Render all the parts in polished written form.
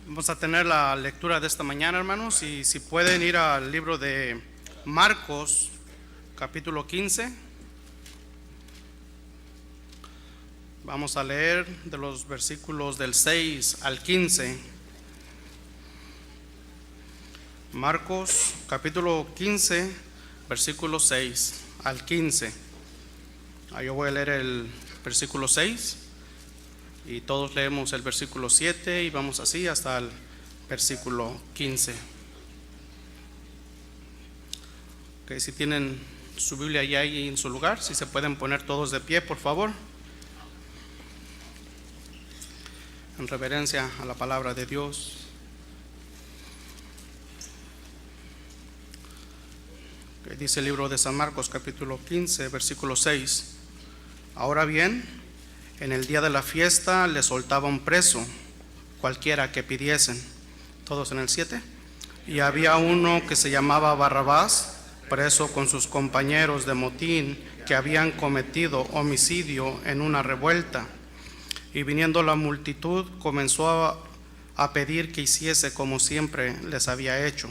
Vamos a tener la lectura de esta mañana, hermanos, y si pueden ir al libro de Marcos, capítulo 15. Vamos a leer de los versículos del 6 al 15. Marcos, capítulo 15, versículo 6 al 15. Yo voy a leer el versículo 6 y todos leemos el versículo 7 y vamos así hasta el versículo 15. Okay, si tienen su Biblia ya ahí en su lugar, si se pueden poner todos de pie, por favor, en reverencia a la palabra de Dios. Okay, dice el libro de San Marcos, capítulo 15, versículo 6. Ahora bien, en el día de la fiesta le soltaban preso cualquiera que pidiesen. Todos en el 7. Y había uno que se llamaba Barrabás, preso con sus compañeros de motín que habían cometido homicidio en una revuelta. Y viniendo la multitud comenzó a pedir que hiciese como siempre les había hecho.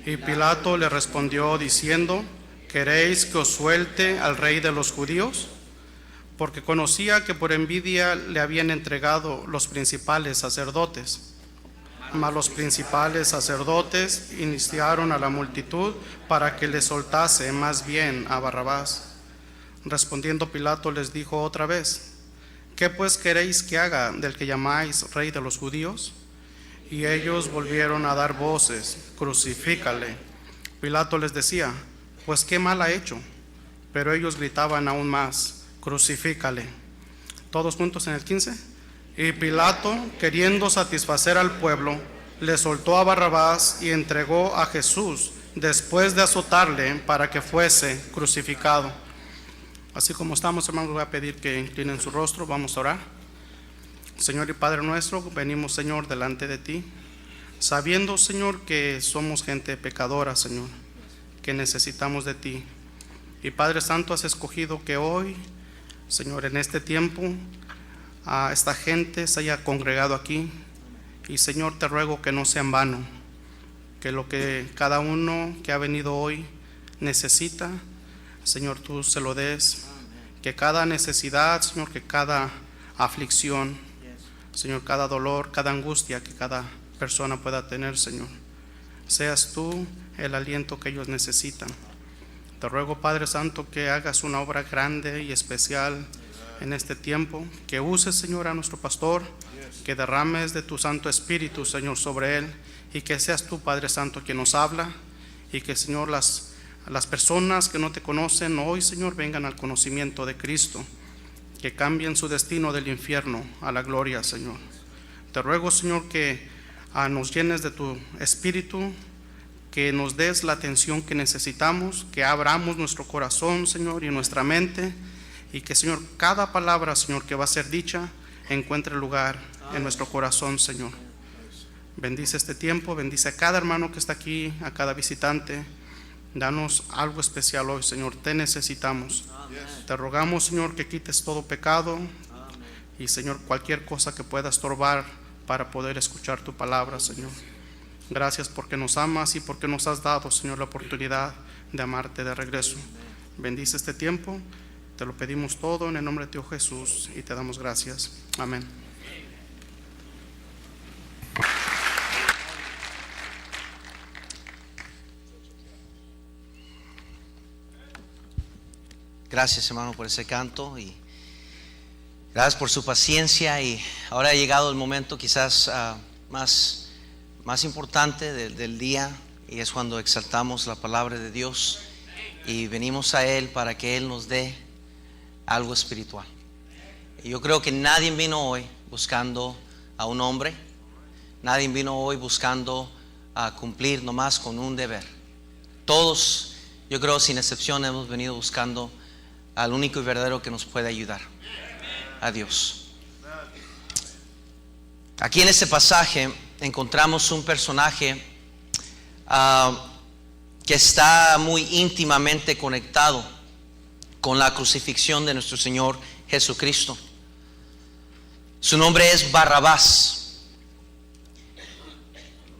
Y Pilato le respondió diciendo: ¿queréis que os suelte al rey de los judíos? Porque conocía que por envidia le habían entregado los principales sacerdotes. Mas los principales sacerdotes iniciaron a la multitud para que le soltase más bien a Barrabás. Respondiendo Pilato les dijo otra vez: ¿qué pues queréis que haga del que llamáis rey de los judíos? Y ellos volvieron a dar voces: crucifícale. Pilato les decía: pues qué mal ha hecho. Pero ellos gritaban aún más: crucifícale. Todos juntos en el 15. Y Pilato, queriendo satisfacer al pueblo, le soltó a Barrabás y entregó a Jesús después de azotarle para que fuese crucificado. Así como estamos, hermanos, voy a pedir que inclinen su rostro. Vamos a orar. Señor y Padre nuestro, venimos, Señor, delante de ti, sabiendo, Señor, que somos gente pecadora, Señor, que necesitamos de ti. Y Padre Santo, has escogido que hoy, Señor, en este tiempo, a esta gente se haya congregado aquí. Y Señor, te ruego que no sea en vano, que lo que cada uno que ha venido hoy necesita, Señor, tú se lo des. Que cada necesidad, Señor, que cada aflicción, Señor, cada dolor, cada angustia que cada persona pueda tener, Señor, seas tú el aliento que ellos necesitan. Te ruego, Padre Santo, que hagas una obra grande y especial en este tiempo, que uses, Señor, a nuestro pastor, que derrames de tu Santo Espíritu, Señor, sobre él, y que seas tú, Padre Santo, quien nos habla, y que, Señor, las personas que no te conocen hoy, Señor, vengan al conocimiento de Cristo, que cambien su destino del infierno a la gloria, Señor. Te ruego, Señor, que nos llenes de tu Espíritu, que nos des la atención que necesitamos, que abramos nuestro corazón, Señor, y nuestra mente, y que, Señor, cada palabra, Señor, que va a ser dicha, encuentre lugar en nuestro corazón, Señor. Bendice este tiempo, bendice a cada hermano que está aquí, a cada visitante. Danos algo especial hoy, Señor, te necesitamos. Te rogamos, Señor, que quites todo pecado y, Señor, cualquier cosa que pueda estorbar para poder escuchar tu palabra, Señor. Gracias porque nos amas y porque nos has dado, Señor, la oportunidad de amarte de regreso. Bendice este tiempo, te lo pedimos todo en el nombre de Dios Jesús y te damos gracias. Amén. Gracias, hermano, por ese canto y gracias por su paciencia. Y ahora ha llegado el momento quizás más importante del día, y es cuando exaltamos la palabra de Dios y venimos a Él para que Él nos dé algo espiritual. Y yo creo que nadie vino hoy buscando a un hombre, nadie vino hoy buscando a cumplir nomás con un deber. Todos, yo creo, sin excepción, hemos venido buscando al único y verdadero que nos puede ayudar, a Dios. Aquí en este pasaje encontramos un personaje que está muy íntimamente conectado con la crucifixión de nuestro Señor Jesucristo. Su nombre es Barrabás.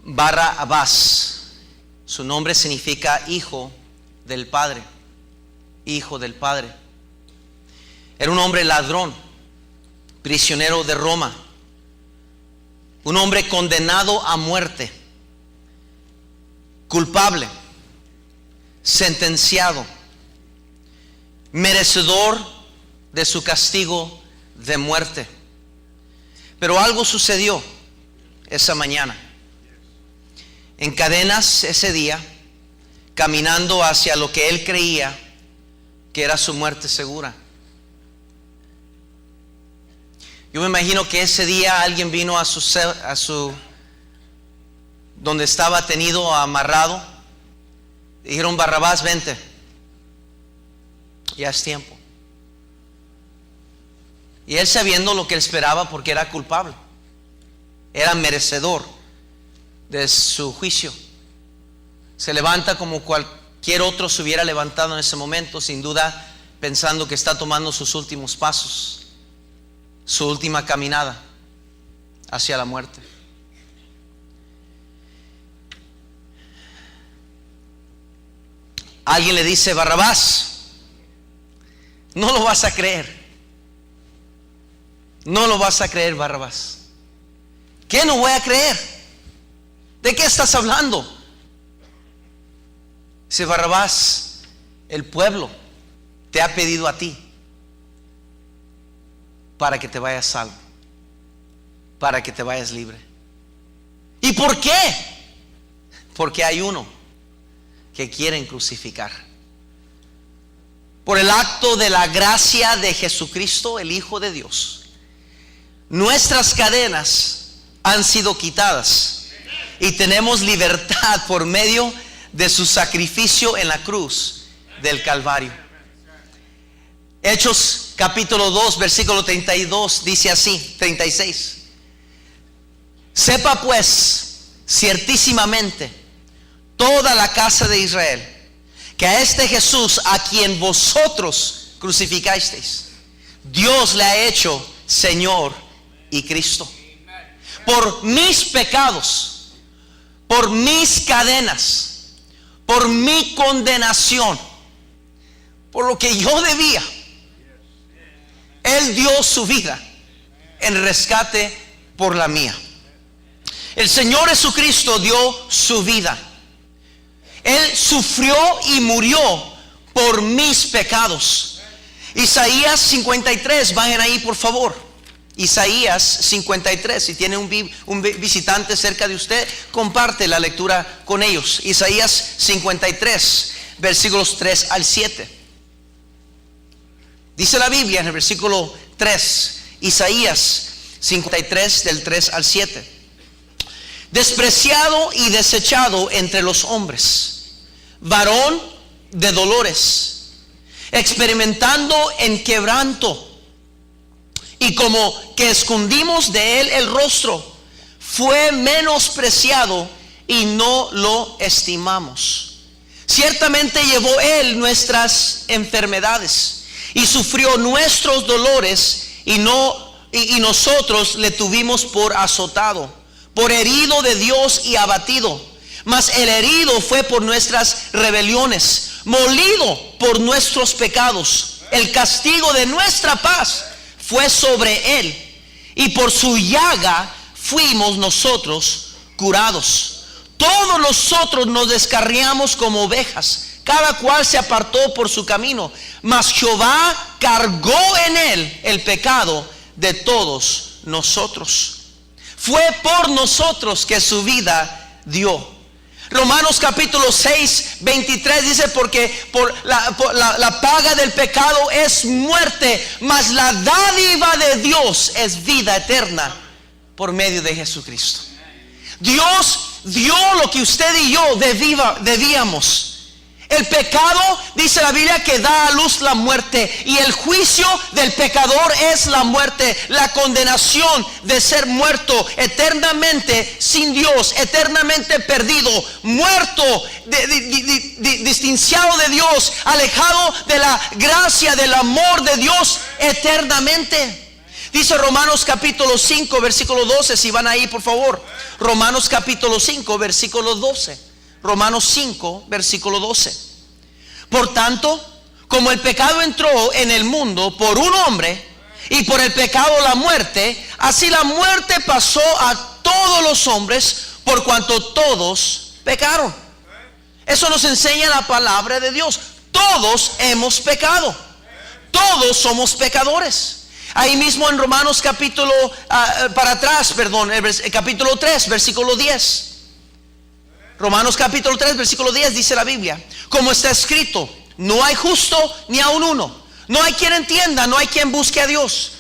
Barrabás. Su nombre significa hijo del Padre. Hijo del Padre. Era un hombre ladrón, prisionero de Roma, un hombre condenado a muerte, culpable, sentenciado, merecedor de su castigo de muerte. Pero algo sucedió esa mañana. En cadenas ese día, caminando hacia lo que él creía que era su muerte segura. Yo me imagino que ese día alguien vino a su donde estaba tenido amarrado. Dijeron: Barrabás, vente, ya es tiempo. Y él, sabiendo lo que él esperaba, porque era culpable, era merecedor de su juicio, se levanta como cualquier otro se hubiera levantado en ese momento, sin duda pensando que está tomando sus últimos pasos, su última caminada hacia la muerte. Alguien le dice: Barrabás, no lo vas a creer. No lo vas a creer, Barrabás. ¿Qué no voy a creer? ¿De qué estás hablando? Dice Barrabás: el pueblo te ha pedido a ti para que te vayas salvo, para que te vayas libre. ¿Y por qué? Porque hay uno que quieren crucificar. Por el acto de la gracia de Jesucristo, el Hijo de Dios, nuestras cadenas han sido quitadas y tenemos libertad por medio de su sacrificio en la cruz del Calvario. Hechos capítulo 2 versículo 32 dice así, 36: sepa pues ciertísimamente toda la casa de Israel que a este Jesús, a quien vosotros crucificasteis, Dios le ha hecho Señor y Cristo. Por mis pecados, por mis cadenas, por mi condenación, por lo que yo debía, Él dio su vida en rescate por la mía. El Señor Jesucristo dio su vida. Él sufrió y murió por mis pecados. Isaías 53, vayan ahí por favor. Isaías 53, si tiene un visitante cerca de usted, comparte la lectura con ellos. Isaías 53, versículos 3 al 7. Dice la Biblia en el versículo 3, Isaías 53 del 3 al 7: despreciado y desechado entre los hombres, varón de dolores, experimentando en quebranto, y como que escondimos de él el rostro, fue menospreciado y no lo estimamos. Ciertamente llevó él nuestras enfermedades y sufrió nuestros dolores, y nosotros le tuvimos por azotado, por herido de Dios y abatido. Mas el herido fue por nuestras rebeliones, molido por nuestros pecados. El castigo de nuestra paz fue sobre él, y por su llaga fuimos nosotros curados. Todos nosotros nos descarriamos como ovejas, cada cual se apartó por su camino, mas Jehová cargó en él el pecado de todos nosotros. Fue por nosotros que su vida dio. Romanos capítulo 6, 23 dice: porque por la paga del pecado es muerte, mas la dádiva de Dios es vida eterna por medio de Jesucristo. Dios dio lo que usted y yo debíamos. El pecado, dice la Biblia, que da a luz la muerte, y el juicio del pecador es la muerte, la condenación de ser muerto eternamente sin Dios, eternamente perdido, muerto, distanciado de Dios, alejado de la gracia, del amor de Dios eternamente. Dice Romanos capítulo 5 versículo 12, si van ahí por favor. Romanos capítulo 5 versículo 12. Romanos 5 versículo 12. Por tanto, como el pecado entró en el mundo por un hombre, y por el pecado la muerte, así la muerte pasó a todos los hombres, por cuanto todos pecaron. Eso nos enseña la palabra de Dios. Todos hemos pecado. Todos somos pecadores. Ahí mismo en Romanos capítulo, capítulo 3, versículo 10. Romanos capítulo 3, versículo 10 dice la Biblia: como está escrito, no hay justo ni aun uno. No hay quien entienda, no hay quien busque a Dios.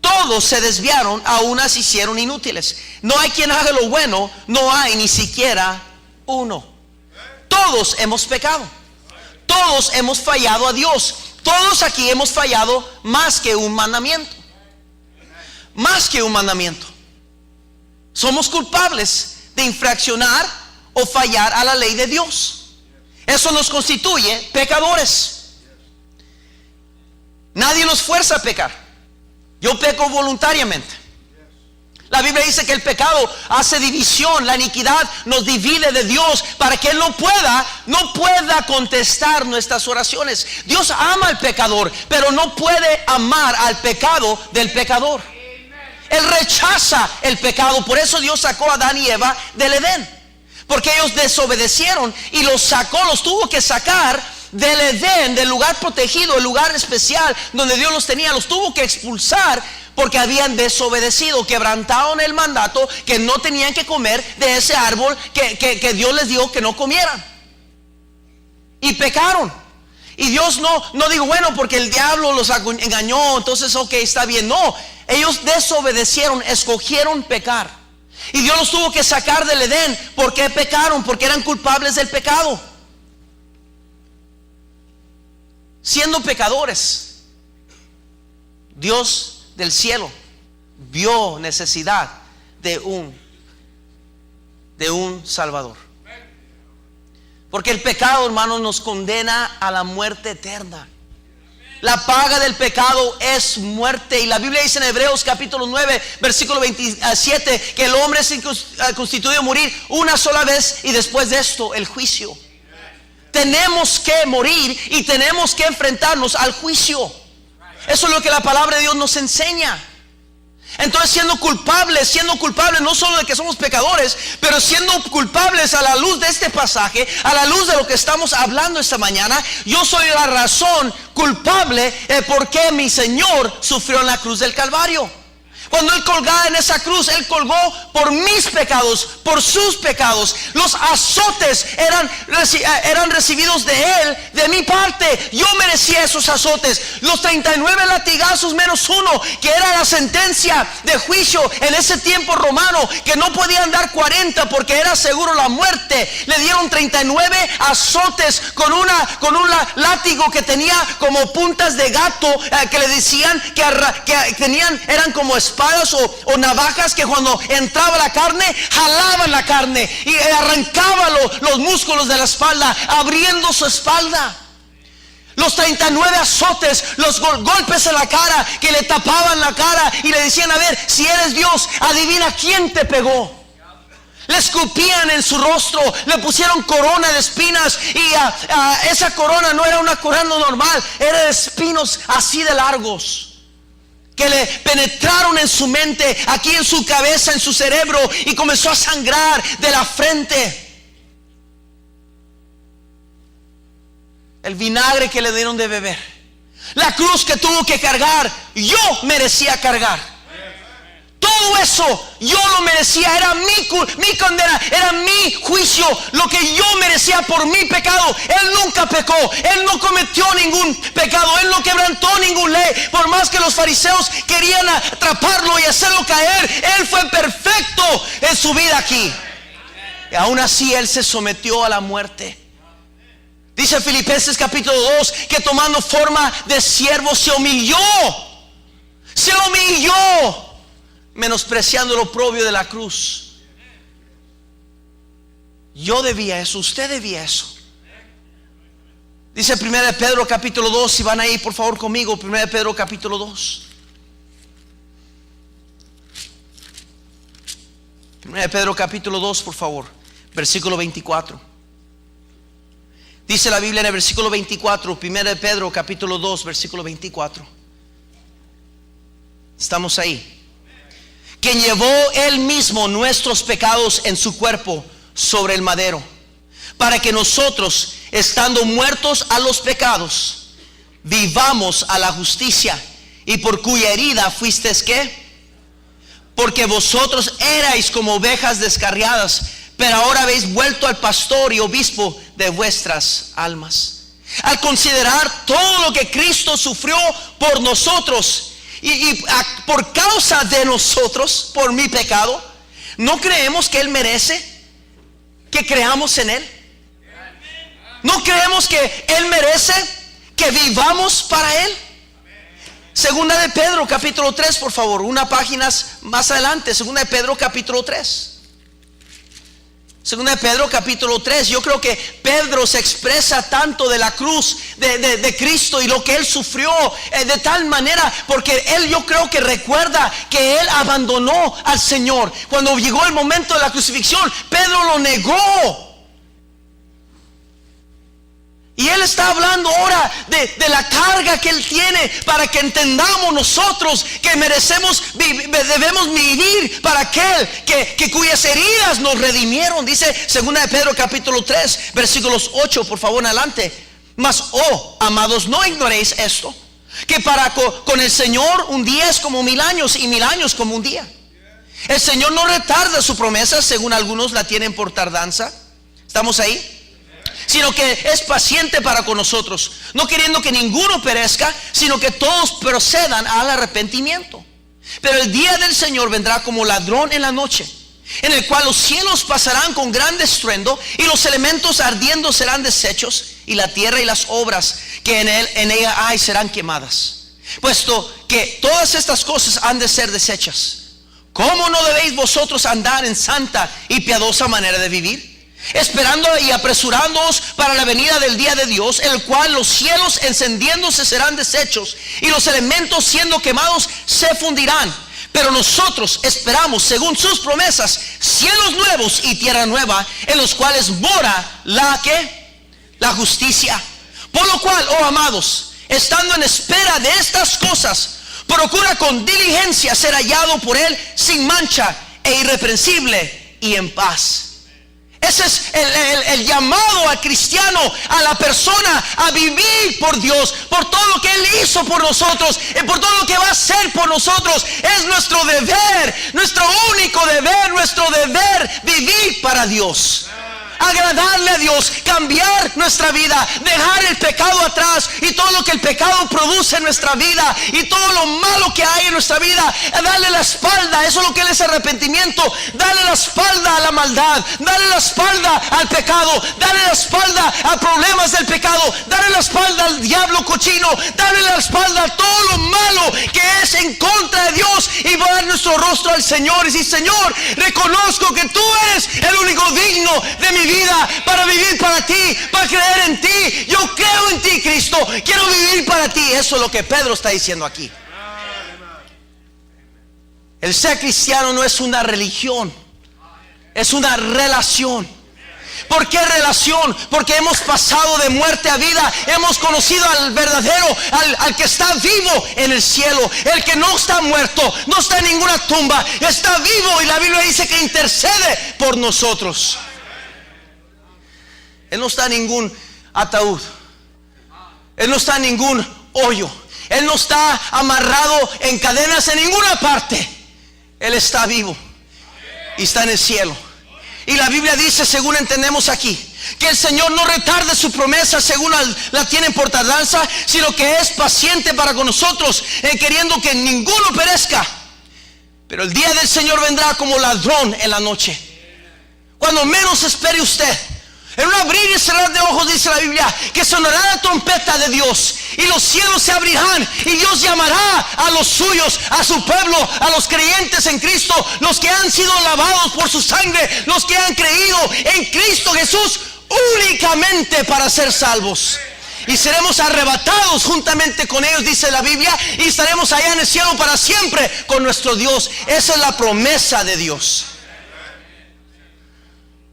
Todos se desviaron, a unas se hicieron inútiles. No hay quien haga lo bueno, no hay ni siquiera uno. Todos hemos pecado. Todos hemos fallado a Dios. Todos aquí hemos fallado más que un mandamiento. Más que un mandamiento. Somos culpables de infraccionar o fallar a la ley de Dios. Eso nos constituye pecadores. Nadie nos fuerza a pecar. Yo peco voluntariamente. La Biblia dice que el pecado hace división. La iniquidad nos divide de Dios para que Él no pueda contestar nuestras oraciones. Dios ama al pecador, pero no puede amar al pecado del pecador. Él rechaza el pecado. Por eso Dios sacó a Adán y Eva del Edén, porque ellos desobedecieron y los tuvo que sacar del Edén, del lugar protegido, el lugar especial donde Dios los tenía. Los tuvo que expulsar porque habían desobedecido, quebrantaron el mandato que no tenían que comer de ese árbol que Dios les dijo que no comieran, y pecaron. Y Dios no dijo, bueno, porque el diablo los engañó, entonces ok, está bien. No, ellos desobedecieron, escogieron pecar, y Dios los tuvo que sacar del Edén. ¿Por qué pecaron? Porque eran culpables del pecado. Siendo pecadores, Dios del cielo vio necesidad de un Salvador. Porque el pecado, hermanos, nos condena a la muerte eterna. La paga del pecado es muerte. Y la Biblia dice en Hebreos capítulo 9 versículo 27 que el hombre es constituido a morir una sola vez, y después de esto el juicio. Tenemos que morir y tenemos que enfrentarnos al juicio. Eso es lo que la palabra de Dios nos enseña. Entonces, siendo culpables no solo de que somos pecadores, pero siendo culpables a la luz de este pasaje, a la luz de lo que estamos hablando esta mañana, yo soy la razón culpable por qué mi Señor sufrió en la cruz del Calvario. Cuando Él colgaba en esa cruz, Él colgó por mis pecados, por sus pecados. Los azotes eran recibidos de Él, de mi parte. Yo merecía esos azotes. Los 39 latigazos menos uno, que era la sentencia de juicio en ese tiempo romano, que no podían dar 40 porque era seguro la muerte. Le dieron 39 azotes con un látigo que tenía como puntas de gato, que le decían que eran como espadas o navajas, que cuando entraba la carne, jalaban la carne y arrancaban los músculos de la espalda, abriendo su espalda. Los 39 azotes, los golpes en la cara, que le tapaban la cara y le decían, a ver, si eres Dios, adivina quién te pegó. Le escupían en su rostro, le pusieron corona de espinas, y esa corona no era una corona normal, era de espinos así de largos, que le penetraron en su mente, aquí en su cabeza, en su cerebro, y comenzó a sangrar de la frente. El vinagre que le dieron de beber, la cruz que tuvo que cargar, yo merecía cargar. Todo eso yo lo merecía, era mi condena, era mi juicio, lo que yo merecía por mi pecado. Él nunca pecó, Él no cometió ningún pecado, Él no quebrantó ningún ley. Por más que los fariseos querían atraparlo y hacerlo caer, Él fue perfecto en su vida aquí. Y aún así Él se sometió a la muerte. Dice Filipenses capítulo 2 que tomando forma de siervo se humilló, menospreciando lo oprobio de la cruz. Yo debía eso, usted debía eso. Dice 1 Pedro capítulo 2, si van ahí por favor conmigo, 1 Pedro capítulo 2. Pedro capítulo 2, por favor, versículo 24. Dice la Biblia en el versículo 24, 1 Pedro capítulo 2, versículo 24. Estamos ahí. Quien llevó él mismo nuestros pecados en su cuerpo sobre el madero, para que nosotros, estando muertos a los pecados, vivamos a la justicia, y por cuya herida fuisteis ¿qué? Porque vosotros erais como ovejas descarriadas, pero ahora habéis vuelto al pastor y obispo de vuestras almas. Al considerar todo lo que Cristo sufrió por nosotros y por causa de nosotros, por mi pecado, ¿no creemos que Él merece que creamos en Él? ¿No creemos que Él merece que vivamos para Él? Segunda de Pedro capítulo 3, por favor, una página más adelante. Segunda de Pedro capítulo 3. Segunda de Pedro capítulo 3. Yo creo que Pedro se expresa tanto de la cruz de Cristo y lo que Él sufrió de tal manera, porque Él, yo creo que recuerda que Él abandonó al Señor. Cuando llegó el momento de la crucifixión, Pedro lo negó. Y Él está hablando ahora de la carga que Él tiene, para que entendamos nosotros que debemos vivir para aquel que cuyas heridas nos redimieron. Dice segunda de Pedro capítulo 3, versículos 8, por favor, adelante. Mas, oh, amados, no ignoréis esto, que con el Señor un día es como 1000 años, y 1000 años como un día. El Señor no retarda su promesa, según algunos la tienen por tardanza. ¿Estamos ahí? Sino que es paciente para con nosotros, no queriendo que ninguno perezca, sino que todos procedan al arrepentimiento. Pero el día del Señor vendrá como ladrón en la noche, en el cual los cielos pasarán con gran estruendo, y los elementos ardiendo serán deshechos, y la tierra y las obras que en ella hay serán quemadas. Puesto que todas estas cosas han de ser deshechas, ¿cómo no debéis vosotros andar en santa y piadosa manera de vivir? Esperando y apresurándoos para la venida del día de Dios, el cual los cielos encendiéndose serán deshechos, y los elementos siendo quemados se fundirán. Pero nosotros esperamos, según sus promesas, cielos nuevos y tierra nueva, en los cuales mora la justicia. Por lo cual, oh amados, estando en espera de estas cosas, procura con diligencia ser hallado por Él sin mancha e irreprensible y en paz. Ese es el llamado al cristiano, a la persona, a vivir por Dios, por todo lo que Él hizo por nosotros, por todo lo que va a hacer por nosotros. Es nuestro deber, nuestro único deber, nuestro deber vivir para Dios, agradarle a Dios, cambiar nuestra vida, dejar el pecado atrás y todo lo que el pecado produce en nuestra vida y todo lo malo que hay en nuestra vida, darle la espalda. Eso es lo que es arrepentimiento. Darle la espalda a la maldad, darle la espalda al pecado, darle la espalda a problemas del pecado, darle la espalda al diablo cochino, darle la espalda a todo lo malo que es en contra de Dios, y dar nuestro rostro al Señor y decir: Señor, reconozco que tú eres el único digno de mi vida, para vivir para ti, para creer en ti. Yo creo en ti, Cristo, quiero vivir para ti. Eso es lo que Pedro está diciendo aquí. El ser cristiano no es una religión, es una relación. ¿Por qué relación? Porque hemos pasado de muerte a vida, hemos conocido al verdadero, al que está vivo en el cielo, el que no está muerto, no está en ninguna tumba, está vivo, y la Biblia dice que intercede por nosotros. Él no está en ningún ataúd, Él no está en ningún hoyo, Él no está amarrado en cadenas en ninguna parte. Él está vivo y está en el cielo. Y la Biblia dice, según entendemos aquí, que el Señor no retarde su promesa según la tienen por tardanza, sino que es paciente para con nosotros, queriendo que ninguno perezca. Pero el día del Señor vendrá como ladrón en la noche, cuando menos espere usted. En un abrir y cerrar de ojos, dice la Biblia, que sonará la trompeta de Dios, y los cielos se abrirán, y Dios llamará a los suyos, a su pueblo, a los creyentes en Cristo, los que han sido lavados por su sangre, los que han creído en Cristo Jesús únicamente para ser salvos. Y seremos arrebatados juntamente con ellos, dice la Biblia, y estaremos allá en el cielo para siempre con nuestro Dios. Esa es la promesa de Dios.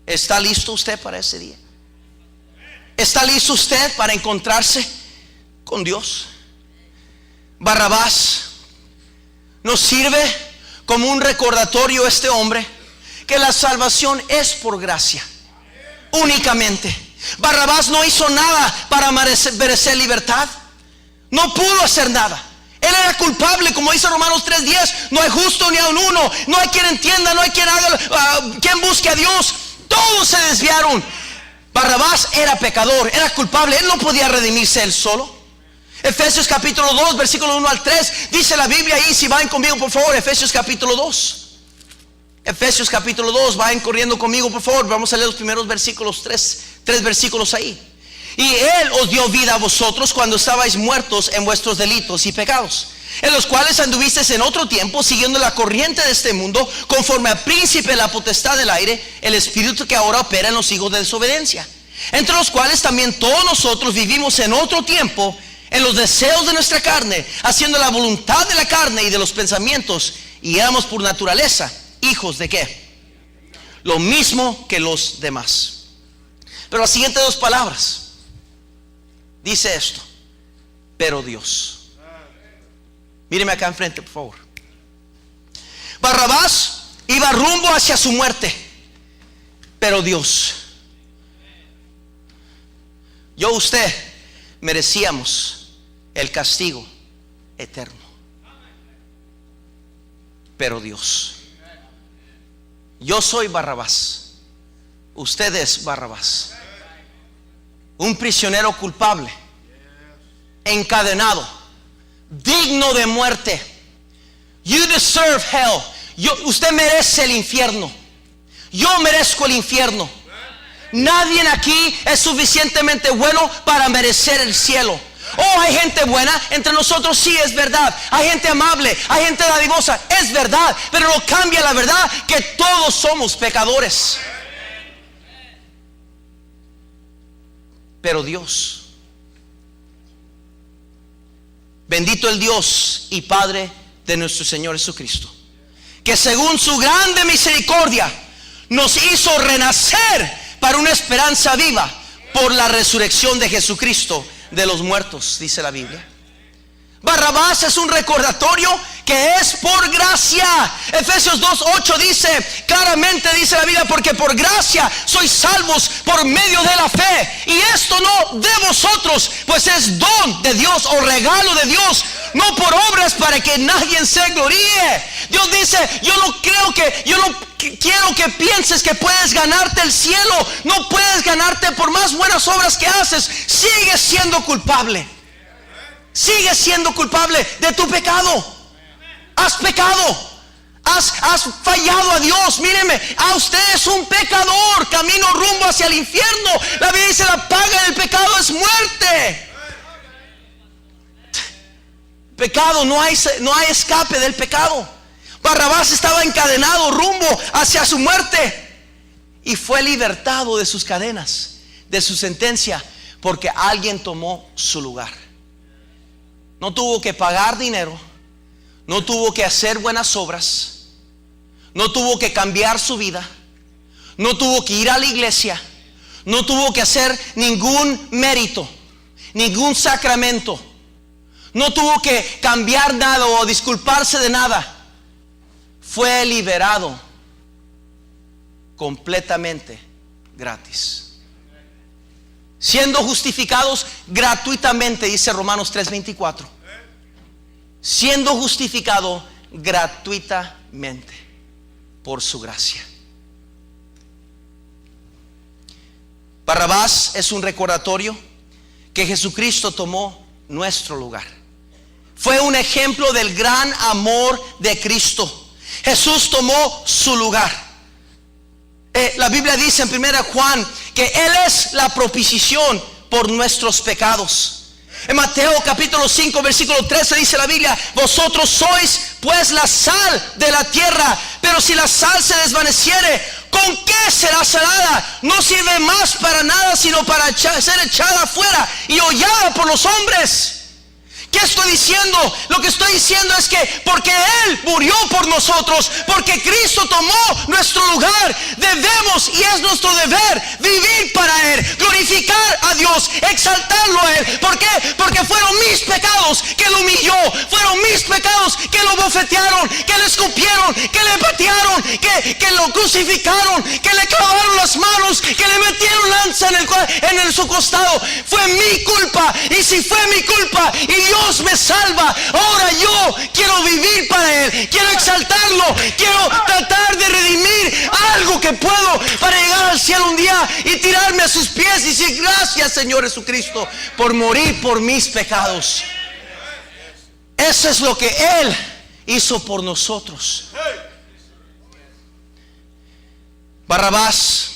¿Está listo usted para ese día? ¿Está listo usted para encontrarse con Dios? Barrabás nos sirve como un recordatorio, este hombre, que la salvación es por gracia únicamente. Barrabás no hizo nada para merecer libertad. No pudo hacer nada. Él era culpable, como dice Romanos 3:10. No hay justo ni aun uno. No hay quien entienda, no hay quien haga, quien busque a Dios. Todos se desviaron. Barrabás era pecador, era culpable. Él no podía redimirse él solo. Efesios capítulo 2, versículo 1 al 3. Dice la Biblia ahí, si van conmigo por favor, Efesios capítulo 2. Efesios capítulo 2, vayan corriendo conmigo por favor. Vamos a leer los primeros versículos, tres versículos ahí. Y Él os dio vida a vosotros cuando estabais muertos en vuestros delitos y pecados, en los cuales anduvisteis en otro tiempo, siguiendo la corriente de este mundo, conforme al príncipe de la potestad del aire, el espíritu que ahora opera en los hijos de desobediencia, entre los cuales también todos nosotros vivimos en otro tiempo, en los deseos de nuestra carne, haciendo la voluntad de la carne y de los pensamientos, y éramos por naturaleza hijos de ¿qué? Lo mismo que los demás. Pero las siguientes dos palabras dice esto: pero Dios. Míreme acá enfrente por favor. Barrabás iba rumbo hacia su muerte, pero Dios. Yo, usted merecíamos el castigo eterno, pero Dios. Yo soy Barrabás, usted es Barrabás, un prisionero culpable, encadenado, digno de muerte. You deserve hell. Usted merece el infierno. Yo merezco el infierno. Nadie aquí es suficientemente bueno para merecer el cielo. Oh, hay gente buena entre nosotros, sí, es verdad. Hay gente amable, hay gente dadivosa, es verdad. Pero no cambia la verdad que todos somos pecadores. Pero Dios, bendito el Dios y Padre de nuestro Señor Jesucristo, que según su grande misericordia nos hizo renacer para una esperanza viva por la resurrección de Jesucristo de los muertos, dice la Biblia. Barrabás es un recordatorio que es por gracia. Efesios 2:8 dice claramente, dice la Biblia, porque por gracia sois salvos por medio de la fe, y esto no de vosotros, pues es don de Dios o regalo de Dios, no por obras para que nadie se gloríe. Dios dice: yo no quiero que pienses que puedes ganarte el cielo. No puedes ganarte por más buenas obras que haces. Sigues siendo culpable. Sigues siendo culpable de tu pecado. Has pecado. Has fallado a Dios. Míreme, usted es un pecador, camino rumbo hacia el infierno. La Biblia dice: la paga del pecado es muerte. Pecado, no hay escape del pecado. Barrabás estaba encadenado rumbo hacia su muerte y fue libertado de sus cadenas, de su sentencia, porque alguien tomó su lugar. No tuvo que pagar dinero, no tuvo que hacer buenas obras, no tuvo que cambiar su vida, no tuvo que ir a la iglesia, no tuvo que hacer ningún mérito, ningún sacramento, no tuvo que cambiar nada o disculparse de nada. Fue liberado completamente gratis, siendo justificados gratuitamente, dice Romanos 3:24. Siendo justificado gratuitamente por su gracia. Barrabás es un recordatorio que Jesucristo tomó nuestro lugar. Fue un ejemplo del gran amor de Cristo. Jesús tomó su lugar. La Biblia dice en 1 Juan que Él es la propiciación por nuestros pecados. En Mateo capítulo 5 versículo 13 dice la Biblia: vosotros sois pues la sal de la tierra, pero si la sal se desvaneciere, ¿con qué será salada? No sirve más para nada, sino para ser echada afuera y hollada por los hombres. ¿Qué estoy diciendo? Lo que estoy diciendo es que porque Él murió por nosotros, porque Cristo tomó nuestro lugar, debemos, y es nuestro deber, vivir para Él, glorificar a Dios, exaltarlo a Él. ¿Por qué? Porque fueron mis pecados que lo humilló, fueron mis pecados que lo bofetearon, que le escupieron, que le patearon, que lo crucificaron, que le clavaron las manos, que le metieron lanza en su costado. Fue mi culpa, y si fue mi culpa y Dios me salva, ahora yo quiero vivir para Él, quiero exaltarlo, quiero tratar de redimir algo que puedo para llegar al cielo un día y tirarme a sus pies y decir: gracias, Señor Jesucristo, por morir por mis pecados. Eso es lo que Él hizo por nosotros. Barrabás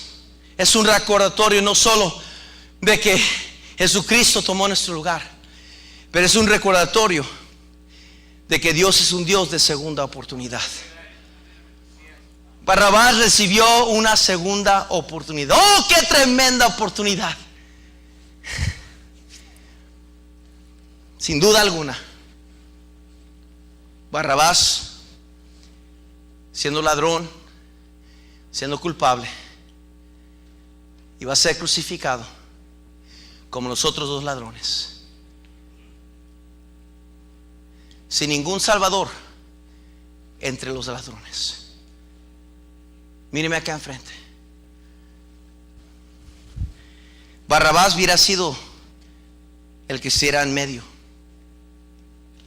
es un recordatorio no solo de que Jesucristo tomó nuestro lugar, pero es un recordatorio de que Dios es un Dios de segunda oportunidad. Barrabás recibió una segunda oportunidad. ¡Oh, qué tremenda oportunidad! Sin duda alguna, Barrabás, siendo ladrón, siendo culpable, iba a ser crucificado como los otros dos ladrones, sin ningún salvador entre los ladrones. Míreme acá enfrente. Barrabás hubiera sido el que estuviera en medio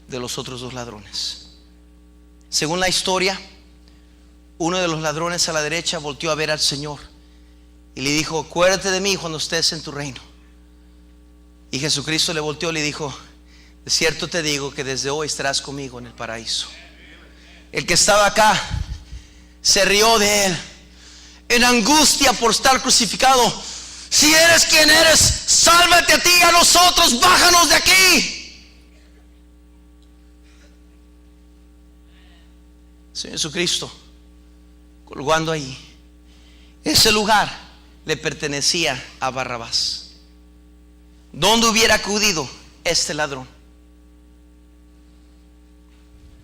de los otros dos ladrones. Según la historia, uno de los ladrones a la derecha volteó a ver al Señor y le dijo: acuérdate de mí cuando estés en tu reino. Y Jesucristo le volteó y le dijo: de cierto te digo que desde hoy estarás conmigo en el paraíso. El que estaba acá se rió de él en angustia por estar crucificado. Si eres quien eres, sálvate a ti y a nosotros, bájanos de aquí. Señor Jesucristo colgando ahí, ese lugar le pertenecía a Barrabás. ¿Dónde hubiera acudido este ladrón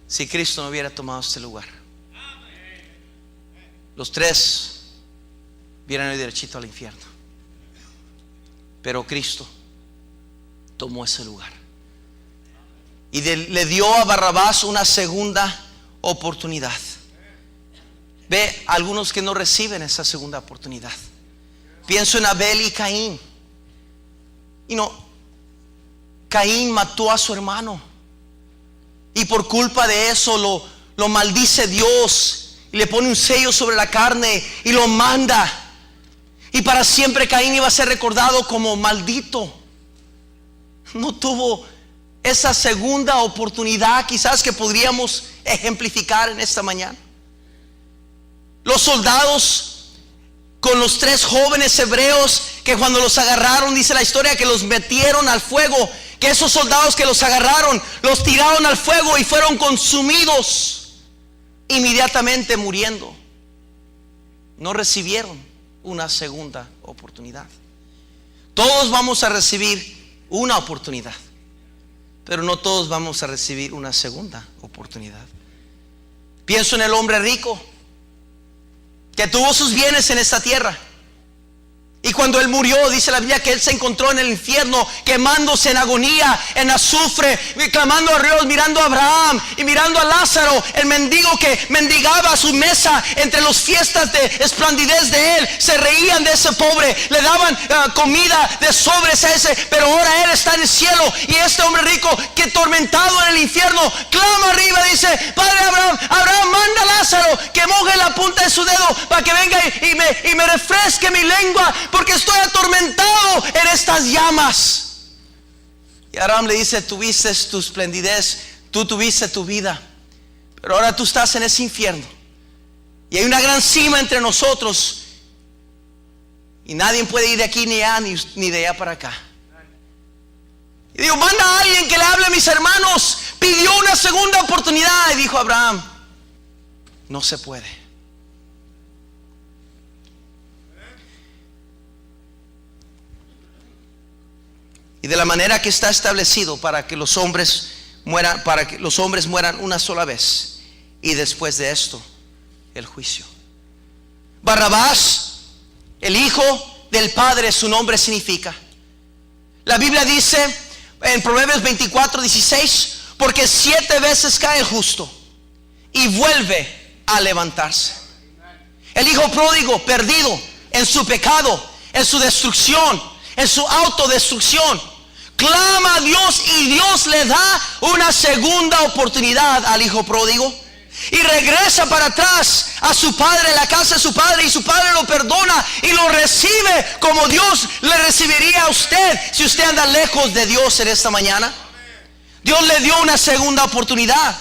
si Cristo no hubiera tomado este lugar? Los tres hubieran ido derechito al infierno, pero Cristo tomó ese lugar y le dio a Barrabás una segunda oportunidad. Ve algunos que no reciben esa segunda oportunidad. Pienso en Abel y Caín. Caín mató a su hermano y por culpa de eso lo maldice Dios y le pone un sello sobre la carne y lo manda, y para siempre Caín iba a ser recordado como maldito. No tuvo esa segunda oportunidad quizás que podríamos ejemplificar en esta mañana. Los soldados con los tres jóvenes hebreos que cuando los agarraron, dice la historia, que los metieron al fuego, que esos soldados que los agarraron los tiraron al fuego y fueron consumidos, inmediatamente muriendo. No recibieron una segunda oportunidad. Todos vamos a recibir una oportunidad, pero no todos vamos a recibir una segunda oportunidad. Pienso en el hombre rico que tuvo sus bienes en esta tierra, y cuando él murió, dice la Biblia que él se encontró en el infierno, quemándose en agonía, en azufre, clamando a Dios, mirando a Abraham y mirando a Lázaro, el mendigo que mendigaba a su mesa entre las fiestas de esplendidez de él. Se reían de ese pobre, le daban comida de sobres a ese, pero ahora él está en el cielo, y este hombre rico que tormentado en el infierno clama arriba, dice: Padre Abraham, manda a Lázaro que moje la punta de su dedo para que venga y me refresque mi lengua, porque estoy atormentado en estas llamas. Y Abraham le dice: tuviste tu esplendidez, tú tuviste tu vida, pero ahora tú estás en ese infierno, y hay una gran cima entre nosotros, y nadie puede ir de aquí ni allá, ni de allá para acá. Y digo: manda a alguien que le hable a mis hermanos. Pidió una segunda oportunidad, y dijo Abraham: no se puede. Y de la manera que está establecido para que los hombres para que los hombres mueran una sola vez, y después de esto el juicio. Barrabás, el hijo del Padre, su nombre significa. La Biblia dice en Proverbios 24:16, porque 7 veces cae el justo y vuelve a levantarse. El hijo pródigo, perdido en su pecado, en su destrucción, en su autodestrucción, clama a Dios y Dios le da una segunda oportunidad al hijo pródigo. Y regresa para atrás a su padre, en la casa de su padre, y su padre lo perdona y lo recibe como Dios le recibiría a usted si usted anda lejos de Dios en esta mañana. Dios le dio una segunda oportunidad.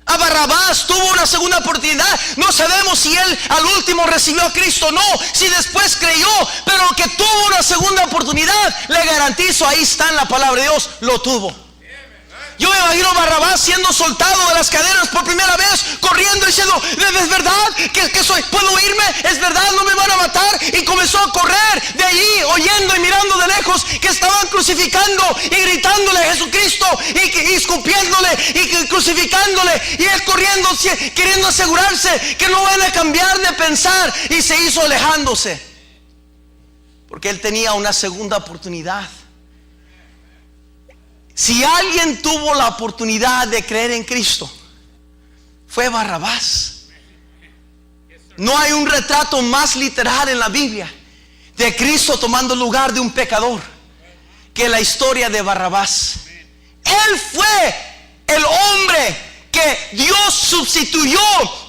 A Barrabás tuvo una segunda oportunidad. No sabemos si él al último recibió a Cristo o no, si después creyó, pero que tuvo una segunda oportunidad, le garantizo, ahí está en la palabra de Dios, lo tuvo. Yo me imagino a Barrabás siendo soltado de las cadenas por primera vez, corriendo diciendo, ¿es verdad que soy? ¿Puedo irme? ¿Es verdad? ¿No me van a matar? Y comenzó a correr de allí, oyendo y mirando de lejos que estaban crucificando y gritándole a Jesucristo y escupiéndole y crucificándole, y él corriendo, queriendo asegurarse que no van a cambiar de pensar, y se hizo alejándose porque él tenía una segunda oportunidad. Si alguien tuvo la oportunidad de creer en Cristo, fue Barrabás. No hay un retrato más literal en la Biblia de Cristo tomando lugar de un pecador que la historia de Barrabás. Él fue el hombre que Dios sustituyó,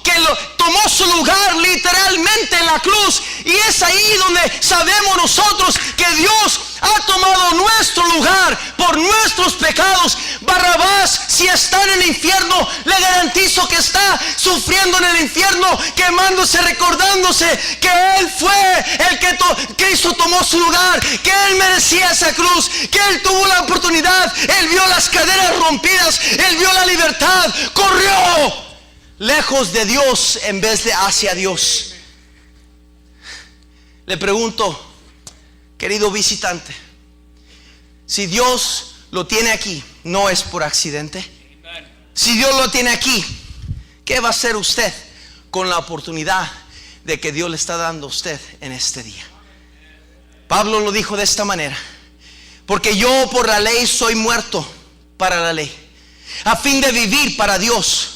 que tomó su lugar literalmente en la cruz. Y es ahí donde sabemos nosotros que Dios ha tomado nuestro lugar por nuestros pecados. Barrabás, si está en el infierno, le garantizo que está sufriendo en el infierno, quemándose, recordándose que Él fue el que Cristo tomó su lugar, que Él merecía esa cruz, que Él tuvo la oportunidad. Él vio las cadenas rompidas, Él vio la libertad, corrió lejos de Dios en vez de hacia Dios. Le pregunto, querido visitante, si Dios lo tiene aquí, no es por accidente. Si Dios lo tiene aquí, ¿qué va a hacer usted con la oportunidad de que Dios le está dando a usted en este día? Pablo lo dijo de esta manera: porque yo por la ley soy muerto para la ley, a fin de vivir para Dios.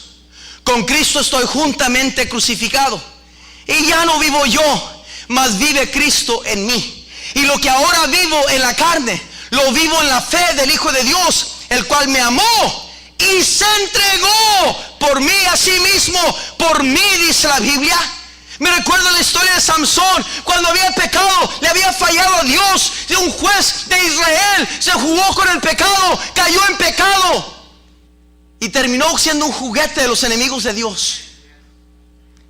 Con Cristo estoy juntamente crucificado, y ya no vivo yo, mas vive Cristo en mí. Y lo que ahora vivo en la carne, lo vivo en la fe del Hijo de Dios, el cual me amó y se entregó por mí a sí mismo. Por mí, dice la Biblia. Me recuerdo la historia de Samson, cuando había pecado, le había fallado a Dios. Un juez de Israel se jugó con el pecado, cayó en pecado y terminó siendo un juguete de los enemigos de Dios.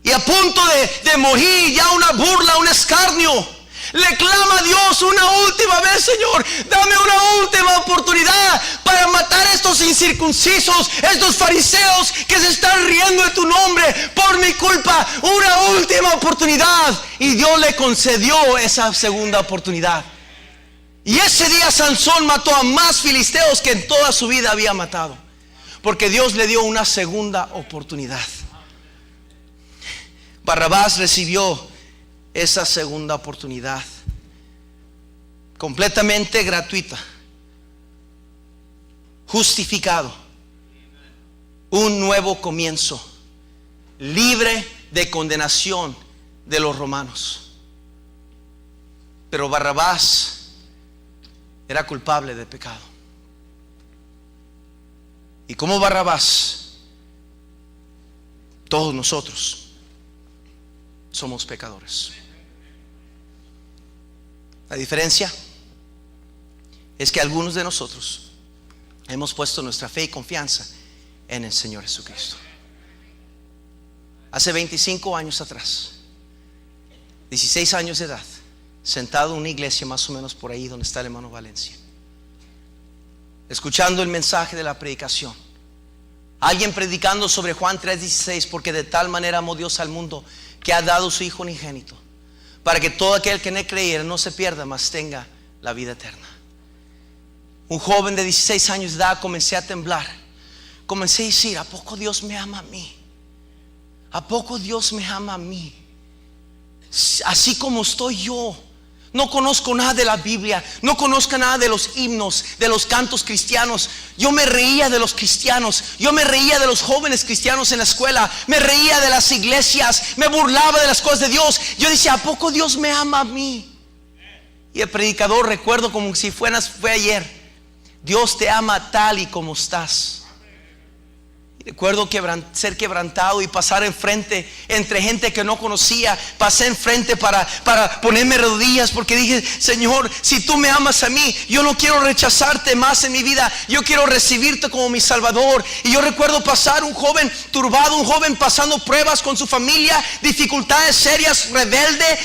Y a punto de morir, ya una burla, un escarnio, le clama a Dios una última vez: Señor, dame una última oportunidad para matar a estos incircuncisos, estos fariseos que se están riendo de tu nombre por mi culpa. Una última oportunidad. Y Dios le concedió esa segunda oportunidad. Y ese día Sansón mató a más filisteos que en toda su vida había matado, porque Dios le dio una segunda oportunidad. Barrabás recibió esa segunda oportunidad completamente gratuita, justificado, un nuevo comienzo, libre de condenación de los romanos. Pero Barrabás era culpable de pecado. Y como Barrabás, todos nosotros somos pecadores. La diferencia es que algunos de nosotros hemos puesto nuestra fe y confianza en el Señor Jesucristo. Hace 25 años atrás, 16 años de edad, sentado en una iglesia más o menos por ahí donde está el hermano Valencia, escuchando el mensaje de la predicación, alguien predicando sobre Juan 3:16, porque de tal manera amó Dios al mundo que ha dado su Hijo unigénito, para que todo aquel que en él creyera no se pierda, mas tenga la vida eterna. un joven de 16 años de edad, comencé a temblar. Comencé a decir: ¿a poco Dios me ama a mí? ¿A poco Dios me ama a mí? Así como estoy yo. No conozco nada de la Biblia, no conozco nada de los himnos, de los cantos cristianos. Yo me reía de los cristianos, yo me reía de los jóvenes cristianos en la escuela, me reía de las iglesias, me burlaba de las cosas de Dios. Yo decía: ¿a poco Dios me ama a mí? Y el predicador, recuerdo como si fue ayer: Dios te ama tal y como estás. Recuerdo ser quebrantado y pasar enfrente entre gente que no conocía. Pasé enfrente para ponerme rodillas, porque dije: Señor, si tú me amas a mí, yo no quiero rechazarte más en mi vida, yo quiero recibirte como mi Salvador. Y yo recuerdo pasar un joven turbado, un joven pasando pruebas con su familia, dificultades serias, rebelde,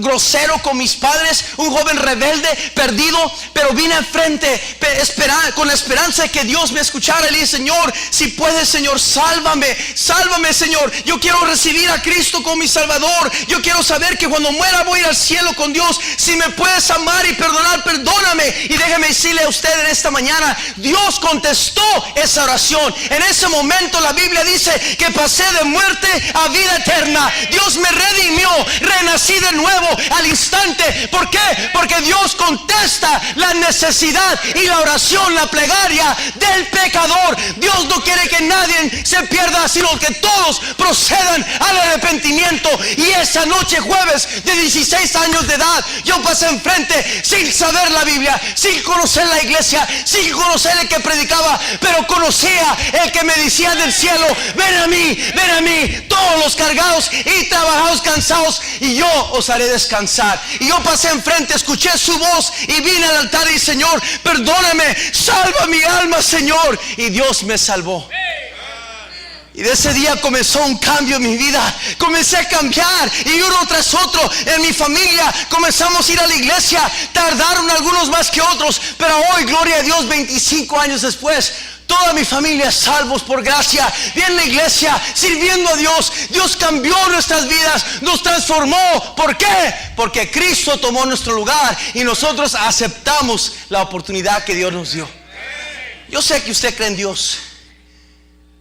grosero con mis padres, un joven rebelde, perdido. Pero vine enfrente con la esperanza de que Dios me escuchara. Y le dije: Señor, si puedes, Señor, sálvame, Señor. Yo quiero recibir a Cristo como mi Salvador. Yo quiero saber que cuando muera voy a ir al cielo con Dios. Si me puedes amar y perdonar, perdóname. Y déjeme decirle a usted en esta mañana: Dios contestó esa oración. En ese momento la Biblia dice que pasé de muerte a vida eterna. Dios me redimió, renací de nuevo al instante. ¿Por qué? Porque Dios contesta la necesidad y la oración, la plegaria del pecador. Dios no quiere que nadie se pierda, sino que todos procedan al arrepentimiento. Y esa noche, jueves de 16 años de edad, yo pasé enfrente sin saber la Biblia, sin conocer la iglesia, sin conocer el que predicaba, pero conocía el que me decía del cielo: ven a mí, todos los cargados y trabajados, cansados, y yo os haré descansar. Y yo pasé enfrente, escuché su voz y vine al altar y: Señor, perdóname, salva mi alma, Señor. Y Dios me salvó. Y de ese día comenzó un cambio en mi vida. Comencé a cambiar, y uno tras otro en mi familia comenzamos a ir a la iglesia. Tardaron algunos más que otros, pero hoy, gloria a Dios, 25 años después, toda mi familia salvos por gracia, bien en la iglesia, sirviendo a Dios. Dios cambió nuestras vidas, nos transformó. ¿Por qué? Porque Cristo tomó nuestro lugar y nosotros aceptamos la oportunidad que Dios nos dio. Yo sé que usted cree en Dios.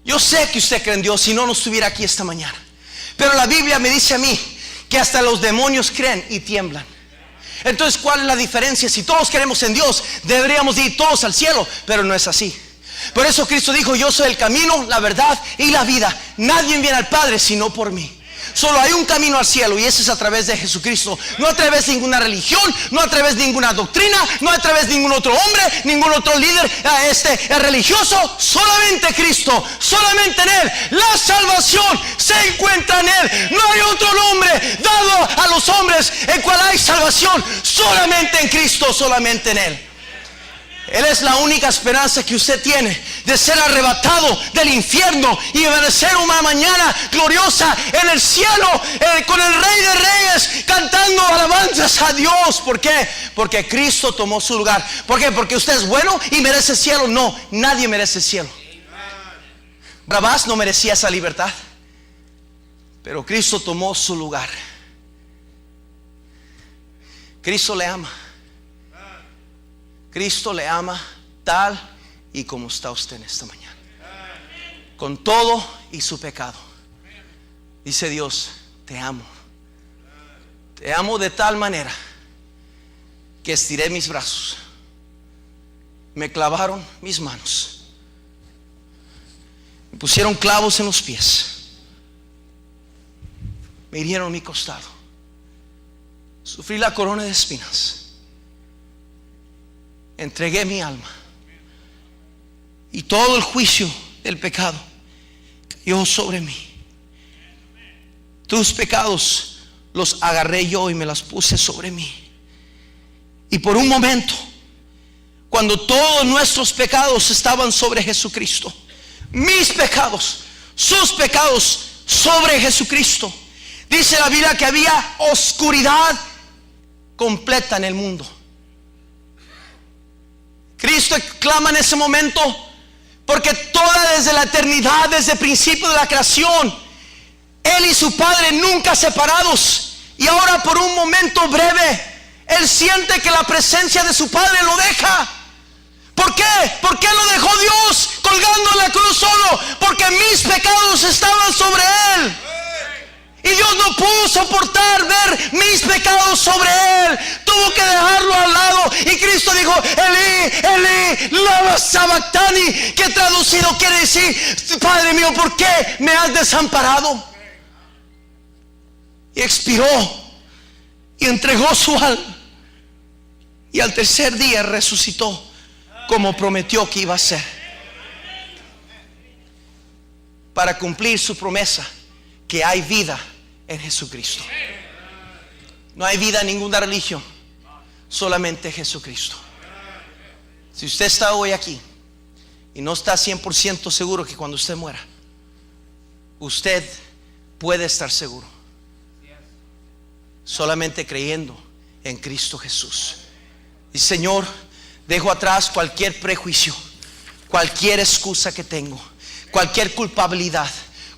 Yo sé que usted cree en Dios, si no, no estuviera aquí esta mañana. Pero la Biblia me dice a mí que hasta los demonios creen y tiemblan. Entonces, ¿cuál es la diferencia? Si todos creemos en Dios, deberíamos de ir todos al cielo, pero no es así. Por eso Cristo dijo: yo soy el camino, la verdad y la vida. Nadie viene al Padre sino por mí. Solo hay un camino al cielo, y ese es a través de Jesucristo. No a través de ninguna religión, no a través de ninguna doctrina, no a través de ningún otro hombre, ningún otro líder religioso. Solamente Cristo, solamente en Él. La salvación se encuentra en Él. No hay otro nombre dado a los hombres en cual hay salvación. Solamente en Cristo, solamente en Él. Él es la única esperanza que usted tiene de ser arrebatado del infierno y amanecer una mañana gloriosa en el cielo, con el Rey de Reyes, cantando alabanzas a Dios. ¿Por qué? Porque Cristo tomó su lugar. ¿Por qué? Porque usted es bueno y merece el cielo. No, nadie merece el cielo. Barrabás no merecía esa libertad, pero Cristo tomó su lugar. Cristo le ama. Cristo le ama tal y como está usted en esta mañana, con todo y su pecado. Dice Dios: te amo. Te amo de tal manera que estiré mis brazos, me clavaron mis manos, me pusieron clavos en los pies, me hirieron mi costado, sufrí la corona de espinas, entregué mi alma, y todo el juicio del pecado cayó sobre mí. Tus pecados los agarré yo y me las puse sobre mí. Y por un momento, cuando todos nuestros pecados estaban sobre Jesucristo, mis pecados, sus pecados sobre Jesucristo, dice la Biblia que había oscuridad completa en el mundo. Cristo clama en ese momento, porque desde la eternidad, desde el principio de la creación, Él y su Padre nunca separados, y ahora por un momento breve Él siente que la presencia de su Padre lo deja. ¿Por qué? ¿Por qué lo dejó Dios colgando en la cruz solo? Porque mis pecados estaban sobre Él. Y Dios no pudo soportar ver mis pecados sobre Él. Tuvo que dejarlo al lado. Y Cristo dijo: Elí, Elí, lama sabactani, que traducido quiere decir: Padre mío, ¿por qué me has desamparado? Y expiró y entregó su alma. Y al tercer día resucitó, como prometió que iba a ser, para cumplir su promesa que hay vida en Jesucristo. No hay vida en ninguna religión, solamente Jesucristo. Si usted está hoy aquí y no está 100% seguro que cuando usted muera, usted puede estar seguro solamente creyendo en Cristo Jesús. Y Señor, dejo atrás cualquier prejuicio, cualquier excusa que tengo, cualquier culpabilidad,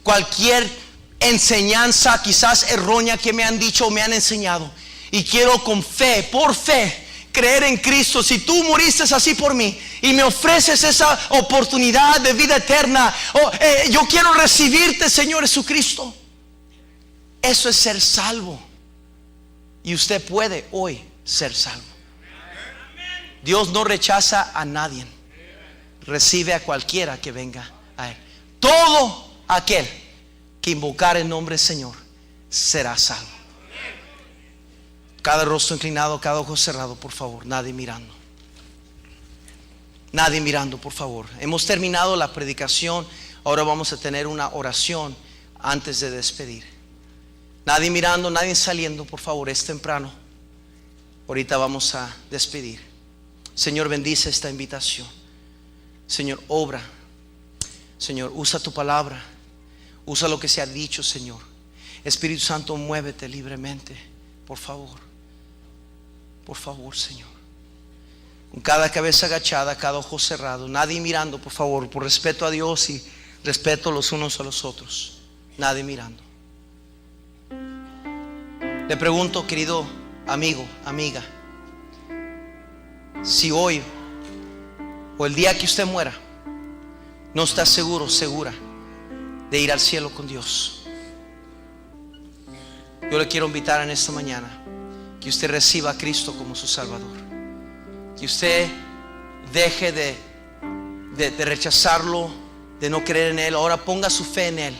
cualquier enseñanza quizás errónea que me han dicho o me han enseñado. Y quiero con fe, por fe, creer en Cristo. Si tú moriste así por mí y me ofreces esa oportunidad de vida eterna, yo quiero recibirte, Señor Jesucristo. Eso es ser salvo. Y usted puede hoy ser salvo. Dios no rechaza a nadie, recibe a cualquiera que venga a Él. Todo aquel que invocar el nombre del Señor será salvo. Cada rostro inclinado, cada ojo cerrado, por favor, nadie mirando. Nadie mirando, por favor. Hemos terminado la predicación. Ahora vamos a tener una oración antes de despedir. Nadie mirando, nadie saliendo, por favor, es temprano. Ahorita vamos a despedir. Señor, bendice esta invitación. Señor, obra. Señor, usa tu palabra. Usa lo que se ha dicho, Señor. Espíritu Santo, muévete libremente, por favor. Por favor, Señor. Con cada cabeza agachada, cada ojo cerrado, nadie mirando, por favor, por respeto a Dios y respeto los unos a los otros. Nadie mirando. Le pregunto, querido amigo, amiga, si hoy o el día que usted muera no está seguro, segura de ir al cielo con Dios, yo le quiero invitar en esta mañana que usted reciba a Cristo como su Salvador, que usted deje de rechazarlo, de no creer en Él. Ahora ponga su fe en Él.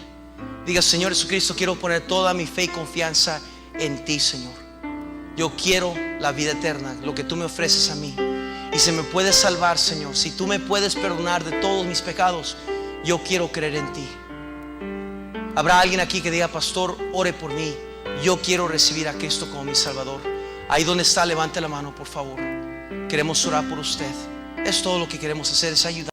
Diga: Señor Jesucristo, quiero poner toda mi fe y confianza en ti, Señor. Yo quiero la vida eterna, lo que tú me ofreces a mí. Y si me puedes salvar, Señor, si tú me puedes perdonar de todos mis pecados, yo quiero creer en ti. Habrá alguien aquí que diga: pastor, ore por mí, yo quiero recibir a Cristo como mi Salvador. Ahí donde está, levante la mano, por favor. Queremos orar por usted. Es todo lo que queremos hacer, es ayudar.